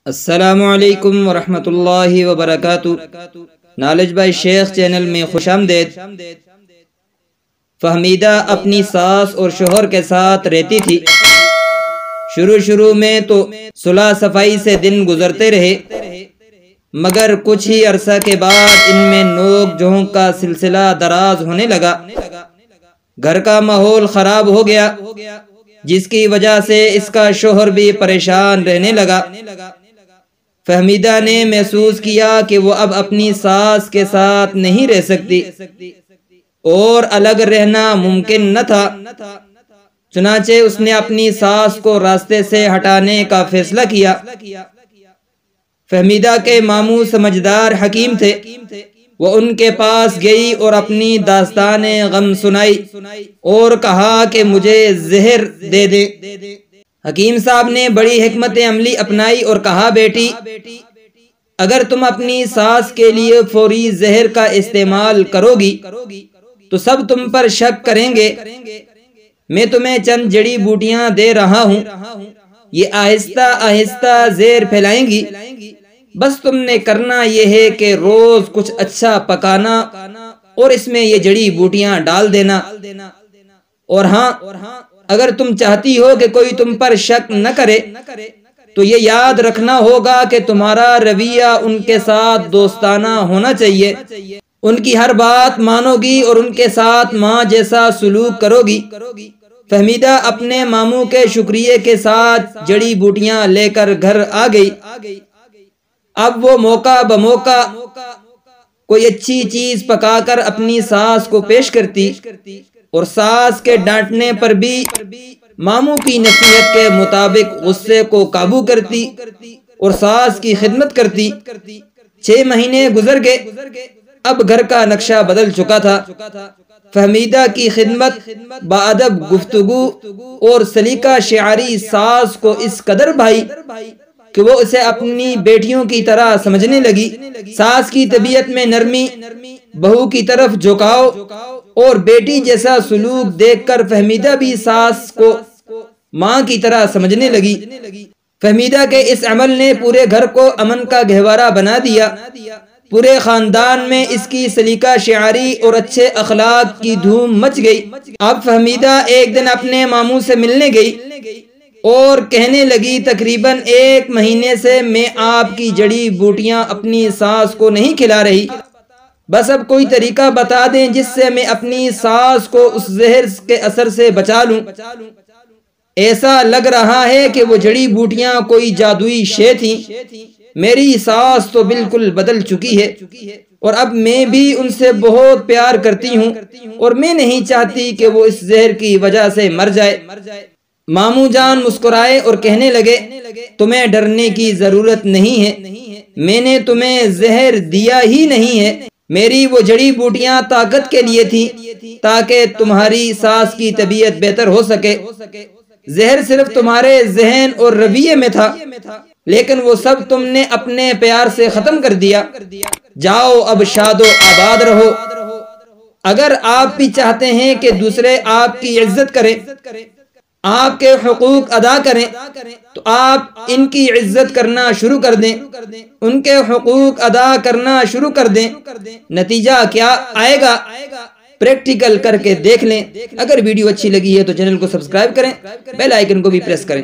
السلام علیکم ورحمۃ اللہ وبرکاتہ۔ نالج بائی شیخ چینل میں خوش آمدید۔ فہمیدہ اپنی ساس اور شوہر کے ساتھ رہتی تھی۔ شروع میں تو صلح صفائی سے دن گزرتے رہے، مگر کچھ ہی عرصہ کے بعد ان میں نوک جھونک کا سلسلہ دراز ہونے لگا۔ گھر کا ماحول خراب ہو گیا، جس کی وجہ سے اس کا شوہر بھی پریشان رہنے لگا۔ فہمیدہ نے محسوس کیا کہ وہ اب اپنی ساس کے ساتھ نہیں رہ سکتی اور الگ رہنا ممکن نہ تھا۔ چنانچہ اس نے اپنی ساس کو راستے سے ہٹانے کا فیصلہ کیا۔ فہمیدہ کے ماموں سمجھدار حکیم تھے۔ وہ ان کے پاس گئی اور اپنی داستان غم سنائی اور کہا کہ مجھے زہر دے دے۔ حکیم صاحب نے بڑی حکمت عملی اپنائی اور کہا، بیٹی، اگر تم اپنی ساس کے لیے فوری زہر کا استعمال کرو گی تو سب تم پر شک کریں گے۔ میں تمہیں چند جڑی بوٹیاں دے رہا ہوں، یہ آہستہ آہستہ زہر پھیلائیں گی۔ بس تم نے کرنا یہ ہے کہ روز کچھ اچھا پکانا اور اس میں یہ جڑی بوٹیاں ڈال دینا۔ اور ہاں، اگر تم چاہتی ہو کہ کوئی تم پر شک نہ کرے تو یہ یاد رکھنا ہوگا کہ تمہارا رویہ ان کے ساتھ دوستانہ ہونا چاہیے۔ ان کی ہر بات مانو گی اور ان کے ساتھ ماں جیسا سلوک کرو گی۔ فہمیدہ اپنے ماموں کے شکریہ کے ساتھ جڑی بوٹیاں لے کر گھر آ گئی۔ اب وہ موقع بموقع کوئی اچھی چیز پکا کر اپنی ساس کو پیش کرتی اور ساس کے ڈانٹنے پر بھی ماموں کی نصیحت کے مطابق غصے کو قابو کرتی اور ساس کی خدمت کرتی۔ 6 مہینے گزر گئے۔ اب گھر کا نقشہ بدل چکا تھا۔ فہمیدہ کی خدمت، باادب گفتگو اور سلیقہ شعاری ساس کو اس قدر بھائی کہ وہ اسے اپنی بیٹیوں کی طرح سمجھنے لگی۔ ساس کی طبیعت میں نرمی، بہو کی طرف جھکاؤ اور بیٹی جیسا سلوک دیکھ کر فہمیدہ بھی ساس کو ماں کی طرح سمجھنے لگی۔ فہمیدہ کے اس عمل نے پورے گھر کو امن کا گہوارہ بنا دیا۔ پورے خاندان میں اس کی سلیقہ شعاری اور اچھے اخلاق کی دھوم مچ گئی۔ اب فہمیدہ ایک دن اپنے ماموں سے ملنے گئی اور کہنے لگی، تقریباً 1 مہینے سے میں آپ کی جڑی بوٹیاں اپنی ساس کو نہیں کھلا رہی۔ بس اب کوئی طریقہ بتا دیں جس سے میں اپنی ساس کو اس زہر کے اثر سے بچا لوں۔ ایسا لگ رہا ہے کہ وہ جڑی بوٹیاں کوئی جادوئی شے تھیں۔ میری ساس تو بالکل بدل چکی ہے اور اب میں بھی ان سے بہت پیار کرتی ہوں اور میں نہیں چاہتی کہ وہ اس زہر کی وجہ سے مر جائے۔ ماموں جان مسکرائے اور کہنے لگے، تمہیں ڈرنے کی ضرورت نہیں ہے، میں نے تمہیں زہر دیا ہی نہیں ہے۔ میری وہ جڑی بوٹیاں طاقت کے لیے تھی تاکہ تمہاری ساس کی طبیعت بہتر ہو سکے۔ زہر صرف تمہارے ذہن اور رویے میں تھا، لیکن وہ سب تم نے اپنے پیار سے ختم کر دیا۔ جاؤ اب شاد و آباد رہو۔ اگر آپ بھی چاہتے ہیں کہ دوسرے آپ کی عزت کریں، آپ کے حقوق ادا کریں، تو آپ ان کی عزت کرنا شروع کر دیں، ان کے حقوق ادا کرنا شروع کر دیں۔ نتیجہ کیا آئے گا، پریکٹیکل کر کے دیکھ لیں۔ اگر ویڈیو اچھی لگی ہے تو چینل کو سبسکرائب کریں، بیل آئیکن کو بھی پریس کریں۔